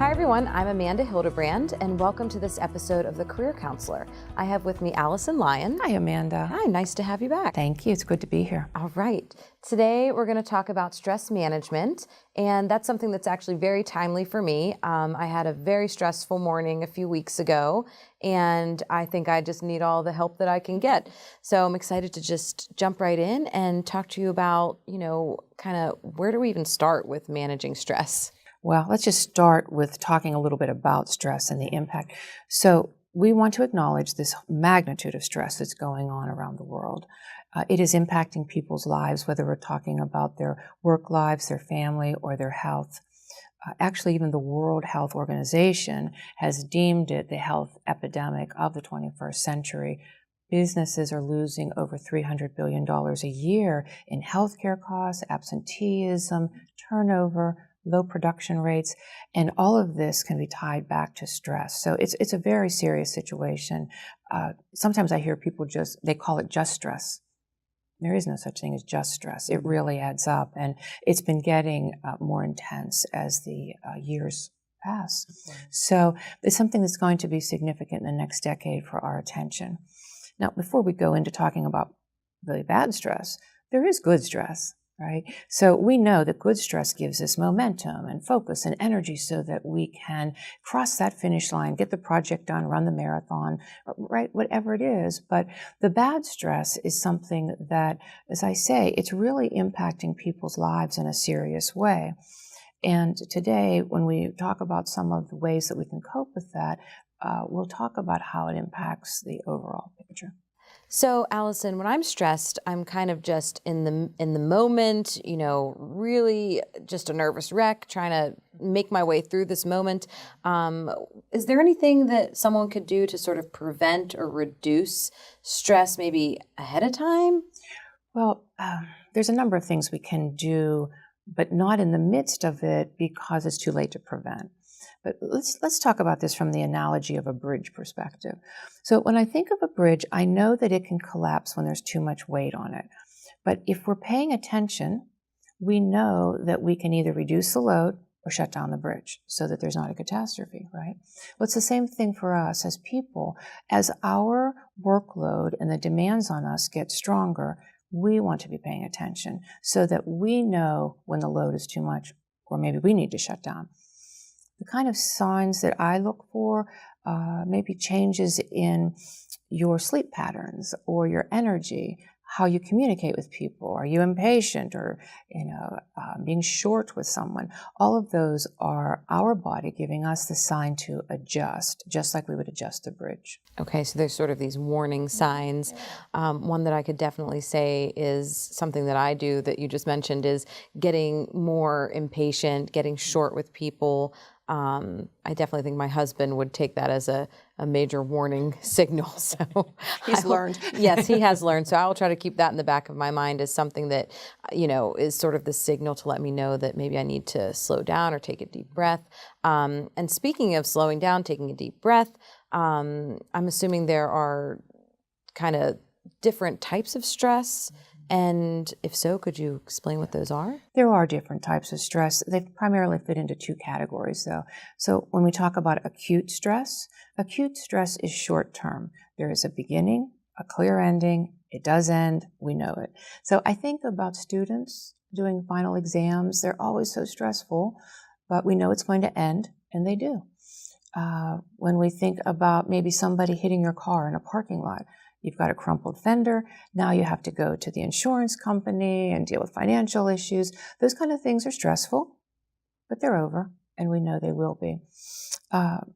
Hi everyone, I'm Amanda Hildebrand and welcome to this episode of The Career Counselor. I have with me Allison Lyon. Hi, Amanda. Hi, nice to have you back. Thank you. It's good to be here. All right. Today we're going to talk about stress management, and that's something that's actually very timely for me. I had a very stressful morning a few weeks ago, and I think I just need all the help that I can get. So I'm excited to just jump right in and talk to you about, kind of where do we even start with managing stress? Well, let's just start with talking a little bit about stress and the impact. So we want to acknowledge this magnitude of stress that's going on around the world. It is impacting people's lives, whether we're talking about their work lives, their family, or their health. Actually, even the World Health Organization has deemed it the health epidemic of the 21st century. Businesses are losing over $300 billion a year in healthcare costs, absenteeism, turnover, low production rates, and all of this can be tied back to stress. So it's a very serious situation. Sometimes I hear people they call it just stress. There is no such thing as just stress. It really adds up, and it's been getting more intense as the years pass. So it's something that's going to be significant in the next decade for our attention. Now, before we go into talking about really bad stress, there is good stress, right? So we know that good stress gives us momentum and focus and energy so that we can cross that finish line, get the project done, run the marathon, right? Whatever it is. But the bad stress is something that, as I say, it's really impacting people's lives in a serious way. And today, when we talk about some of the ways that we can cope with that, we'll talk about how it impacts the overall picture. So, Allison, when I'm stressed, I'm kind of just in the moment, really just a nervous wreck, trying to make my way through this moment. Is there anything that someone could do to sort of prevent or reduce stress, maybe ahead of time? Well, there's a number of things we can do, but not in the midst of it because it's too late to prevent. But let's talk about this from the analogy of a bridge perspective. So when I think of a bridge, I know that it can collapse when there's too much weight on it. But if we're paying attention, we know that we can either reduce the load or shut down the bridge so that there's not a catastrophe, right? Well, it's the same thing for us as people. As our workload and the demands on us get stronger, we want to be paying attention so that we know when the load is too much or maybe we need to shut down. The kind of signs that I look for, maybe changes in your sleep patterns or your energy, how you communicate with people. Are you impatient or, being short with someone? All of those are our body giving us the sign to adjust, just like we would adjust a bridge. Okay, so there's sort of these warning signs. One that I could definitely say is something that I do that you just mentioned is getting more impatient, getting short with people. I definitely think my husband would take that as a major warning signal. So He's learned. Yes, he has learned. So I will try to keep that in the back of my mind as something that, is sort of the signal to let me know that maybe I need to slow down or take a deep breath. And speaking of slowing down, taking a deep breath, I'm assuming there are kind of different types of stress. And if so, could you explain what those are? There are different types of stress. They primarily fit into two categories, though. So when we talk about acute stress is short term. There is a beginning, a clear ending. It does end. We know it. So I think about students doing final exams. They're always so stressful, but we know it's going to end, and they do. When we think about maybe somebody hitting your car in a parking lot, you've got a crumpled fender. Now you have to go to the insurance company and deal with financial issues. Those kind of things are stressful, but they're over, and we know they will be.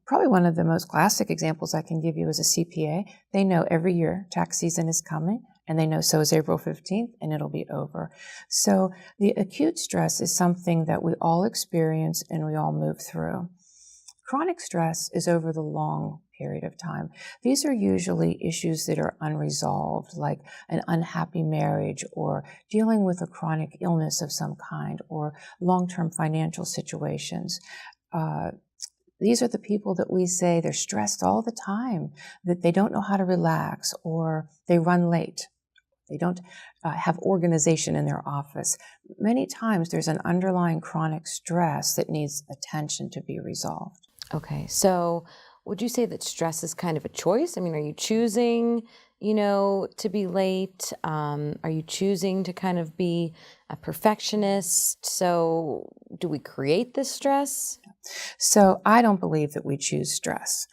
Probably one of the most classic examples I can give you is a CPA. They know every year tax season is coming, and they know so is April 15th, and it'll be over. So the acute stress is something that we all experience and we all move through. Chronic stress is over the long period of time. These are usually issues that are unresolved, like an unhappy marriage or dealing with a chronic illness of some kind or long-term financial situations. These are the people that we say they're stressed all the time, that they don't know how to relax or they run late. They don't have organization in their office. Many times there's an underlying chronic stress that needs attention to be resolved. Okay, so would you say that stress is kind of a choice? I mean, are you choosing, to be late? Are you choosing to kind of be a perfectionist? So do we create this stress? So I don't believe that we choose stress,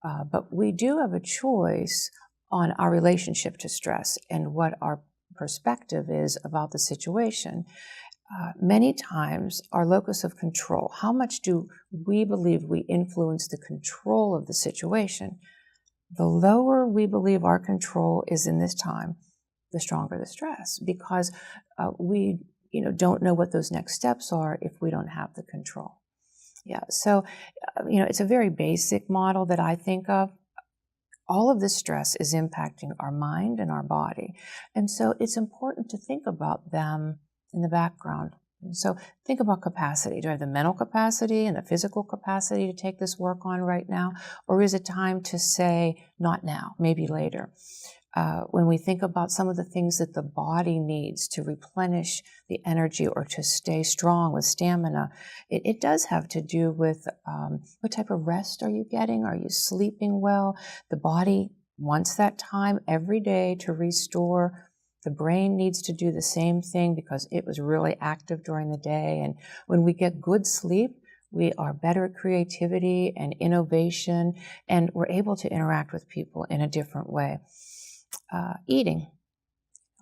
but we do have a choice on our relationship to stress and what our perspective is about the situation. Many times, our locus of control, how much do we believe we influence the control of the situation? The lower we believe our control is in this time, the stronger the stress, because we don't know what those next steps are if we don't have the control. Yeah, so it's a very basic model that I think of. All of this stress is impacting our mind and our body. And so it's important to think about them in the background. And so think about capacity. Do I have the mental capacity and the physical capacity to take this work on right now? Or is it time to say, not now, maybe later? When we think about some of the things that the body needs to replenish the energy or to stay strong with stamina, it does have to do with what type of rest are you getting? Are you sleeping well? The body wants that time every day to restore. The brain needs to do the same thing because it was really active during the day. And when we get good sleep, we are better at creativity and innovation, and we're able to interact with people in a different way. Eating.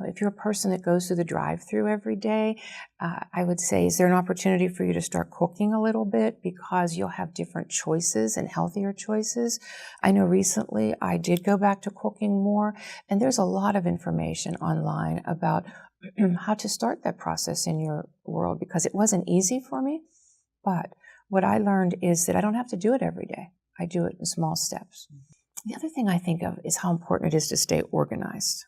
If you're a person that goes through the drive-through every day, I would say, is there an opportunity for you to start cooking a little bit, because you'll have different choices and healthier choices? I know recently I did go back to cooking more, and there's a lot of information online about how to start that process in your world, because it wasn't easy for me. But what I learned is that I don't have to do it every day. I do it in small steps. The other thing I think of is how important it is to stay organized.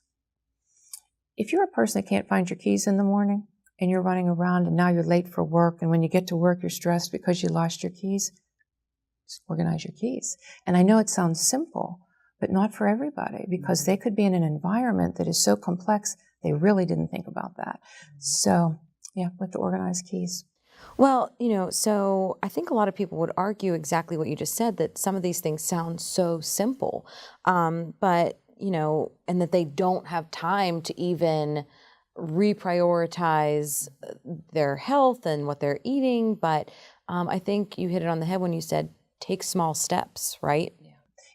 If you're a person that can't find your keys in the morning and you're running around and now you're late for work, and when you get to work you're stressed because you lost your keys, just organize your keys. And I know it sounds simple, but not for everybody, because they could be in an environment that is so complex they really didn't think about that. So yeah, we have to organize keys. Well, so I think a lot of people would argue exactly what you just said, that some of these things sound so simple, but, and that they don't have time to even reprioritize their health and what they're eating. But I think you hit it on the head when you said, take small steps, right? Yeah,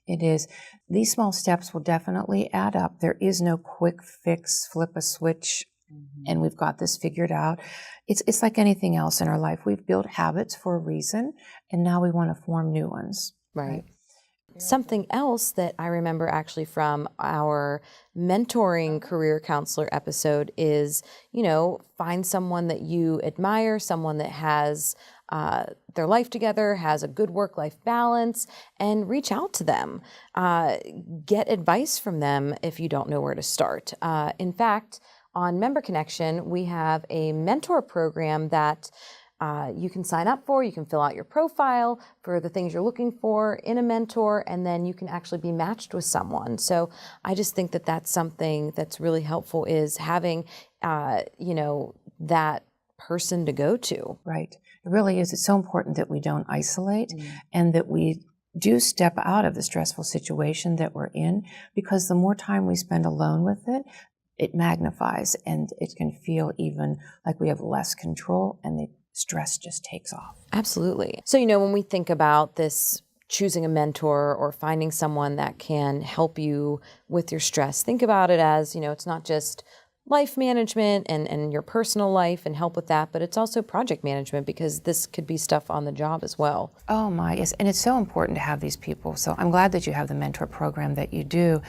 it is. These small steps will definitely add up. There is no quick fix, flip a switch, and we've got this figured out. It's like anything else in our life. We've built habits for a reason, and now we want to form new ones. Right. Something else that I remember actually from our mentoring career counselor episode is, find someone that you admire, someone that has their life together, has a good work-life balance, and reach out to them. Get advice from them if you don't know where to start. In fact, on Member Connection, we have a mentor program that you can sign up for. You can fill out your profile for the things you're looking for in a mentor, and then you can actually be matched with someone. So I just think that that's something that's really helpful, is having, that person to go to. Right. It really is. It's so important that we don't isolate and that we do step out of the stressful situation that we're in, because the more time we spend alone with it, it magnifies, and it can feel even like we have less control, and the stress just takes off. Absolutely. So, when we think about this, choosing a mentor or finding someone that can help you with your stress, think about it as, it's not just life management and your personal life and help with that, but it's also project management, because this could be stuff on the job as well. Oh my, yes. And it's so important to have these people. So I'm glad that you have the mentor program that you do.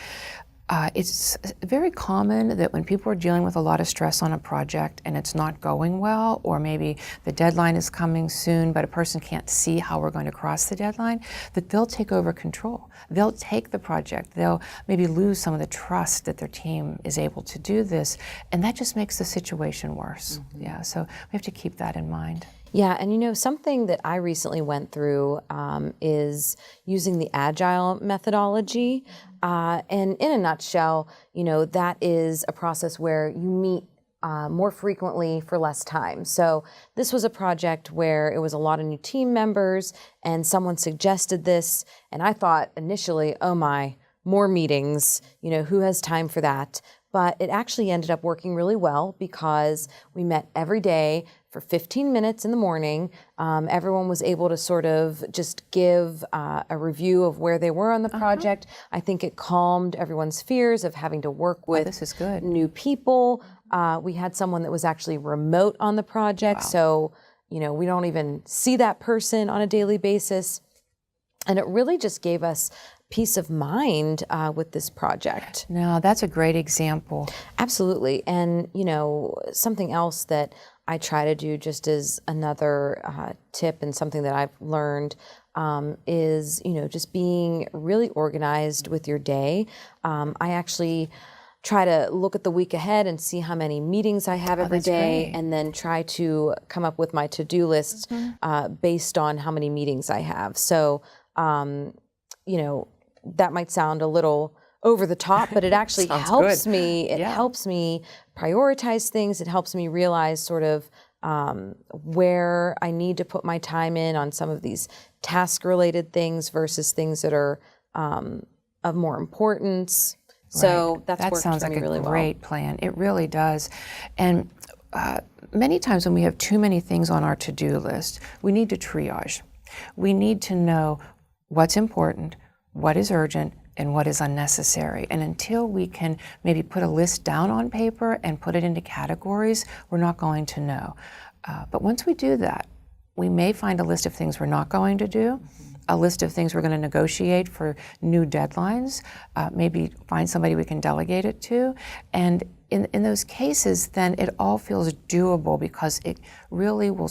It's very common that when people are dealing with a lot of stress on a project and it's not going well, or maybe the deadline is coming soon, but a person can't see how we're going to cross the deadline, that they'll take over control. They'll take the project. They'll maybe lose some of the trust that their team is able to do this, and that just makes the situation worse. Yeah, so we have to keep that in mind. Yeah, and something that I recently went through is using the agile methodology. And in a nutshell, that is a process where you meet more frequently for less time. So this was a project where it was a lot of new team members, and someone suggested this, and I thought initially, oh my, more meetings, who has time for that? But it actually ended up working really well because we met every day for 15 minutes in the morning. Everyone was able to sort of just give a review of where they were on the project. I think it calmed everyone's fears of having to work with this is good. new people. We had someone that was actually remote on the project, so we don't even see that person on a daily basis. And it really just gave us peace of mind with this project. Now, that's a great example. Absolutely. And, something else that I try to do just as another tip and something that I've learned is, just being really organized with your day. I actually try to look at the week ahead and see how many meetings I have every day, and then try to come up with my to-do list based on how many meetings I have. So, that might sound a little over the top, but it actually helps me. It helps me prioritize things. It helps me realize sort of where I need to put my time in on some of these task-related things versus things that are of more importance. So that's worked sounds for me like really a well. great plan. It really does. And many times when we have too many things on our to-do list, we need to triage. We need to know what's important, what is urgent, and what is unnecessary. And until we can maybe put a list down on paper and put it into categories, we're not going to know. But once we do that, we may find a list of things we're not going to do, a list of things we're going to negotiate for new deadlines, maybe find somebody we can delegate it to. And in those cases, then it all feels doable because it really will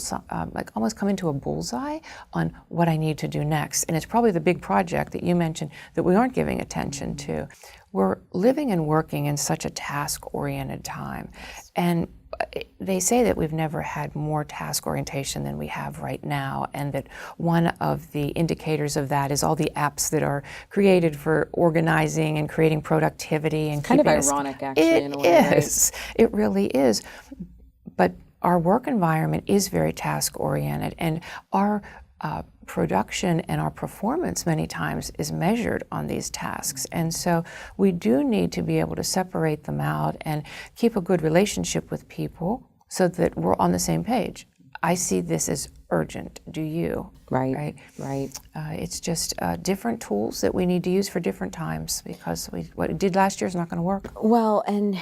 like almost come into a bullseye on what I need to do next. And it's probably the big project that you mentioned that we aren't giving attention to. We're living and working in such a task-oriented time. And they say that we've never had more task orientation than we have right now, and that one of the indicators of that is all the apps that are created for organizing and creating productivity and Kind of keeping us. ironic, actually, in a way. It is. It really is. But our work environment is very task oriented, and our production and our performance many times is measured on these tasks. And so we do need to be able to separate them out and keep a good relationship with people so that we're on the same page. I see this as urgent. Do you? Right. It's just different tools that we need to use for different times because what we did last year is not going to work. Well, and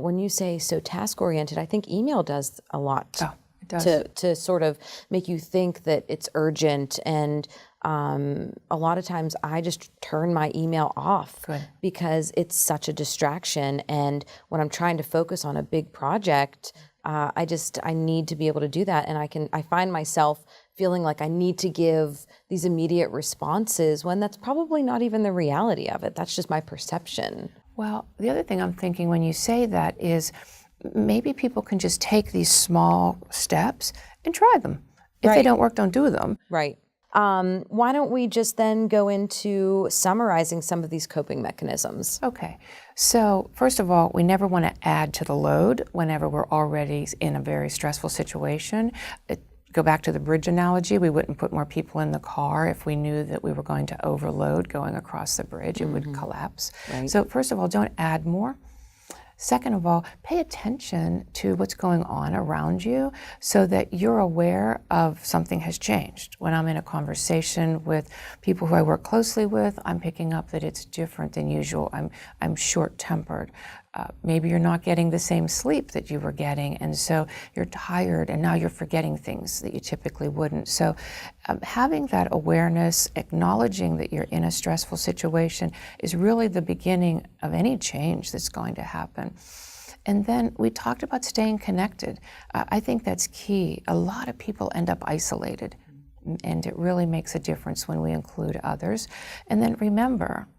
when you say so task-oriented, I think email does a lot. To sort of make you think that it's urgent, and a lot of times I just turn my email off because it's such a distraction. And when I'm trying to focus on a big project, I need to be able to do that. And I find myself feeling like I need to give these immediate responses when that's probably not even the reality of it. That's just my perception. Well, the other thing I'm thinking when you say that is, maybe people can just take these small steps and try them. If they don't work, don't do them. Right. Why don't we just then go into summarizing some of these coping mechanisms? Okay. So first of all, we never want to add to the load whenever we're already in a very stressful situation. Go back to the bridge analogy. We wouldn't put more people in the car if we knew that we were going to overload going across the bridge. It would collapse. Right. So first of all, don't add more. Second of all, pay attention to what's going on around you so that you're aware of something has changed. When I'm in a conversation with people who I work closely with, I'm picking up that it's different than usual. I'm short-tempered. Maybe you're not getting the same sleep that you were getting, and so you're tired, and now you're forgetting things that you typically wouldn't. So having that awareness, acknowledging that you're in a stressful situation is really the beginning of any change that's going to happen. And then we talked about staying connected. I think that's key. A lot of people end up isolated, and it really makes a difference when we include others. And then remember,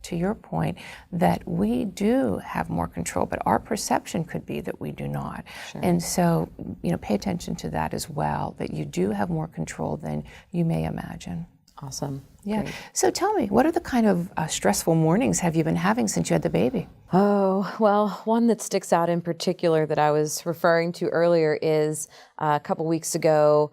to your point, that we do have more control, but our perception could be that we do not. And so, pay attention to that as well, that you do have more control than you may imagine. Awesome. Yeah. Great. So tell me, what are the kind of stressful mornings have you been having since you had the baby? Oh, well, one that sticks out in particular that I was referring to earlier is a couple weeks ago.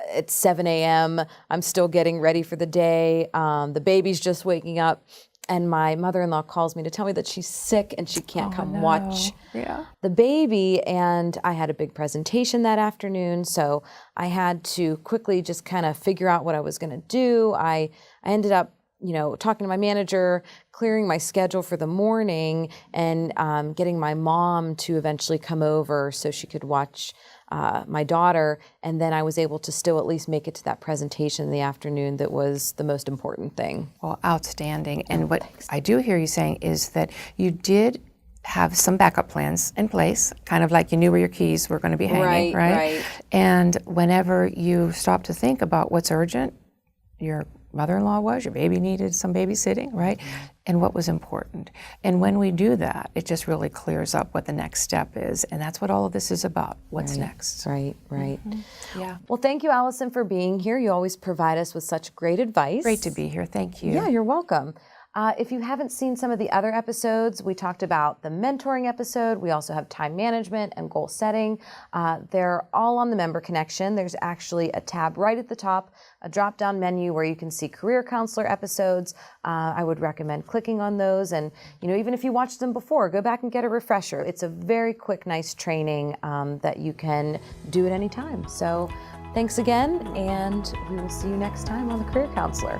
It's 7 a.m. I'm still getting ready for the day. The baby's just waking up. And my mother-in-law calls me to tell me that she's sick and she can't come watch the baby. And I had a big presentation that afternoon, so I had to quickly just kind of figure out what I was going to do. I ended up, talking to my manager, clearing my schedule for the morning, and getting my mom to eventually come over so she could watch my daughter, and then I was able to still at least make it to that presentation in the afternoon that was the most important thing. Well, outstanding. And what I do hear you saying is that you did have some backup plans in place, kind of like you knew where your keys were going to be hanging, right? And whenever you stop to think about what's urgent, your mother-in-law was, your baby needed some babysitting, right? And what was important. And when we do that, it just really clears up what the next step is. And that's what all of this is about. What's next? Right. Yeah. Well, thank you, Allison, for being here. You always provide us with such great advice. Great to be here. Thank you. Yeah, you're welcome. If you haven't seen some of the other episodes, we talked about the mentoring episode. We also have time management and goal setting. They're all on the Member Connection. There's actually a tab right at the top, a drop-down menu where you can see career counselor episodes. I would recommend clicking on those. And even if you watched them before, go back and get a refresher. It's a very quick, nice training that you can do at any time. So thanks again, and we will see you next time on The Career Counselor.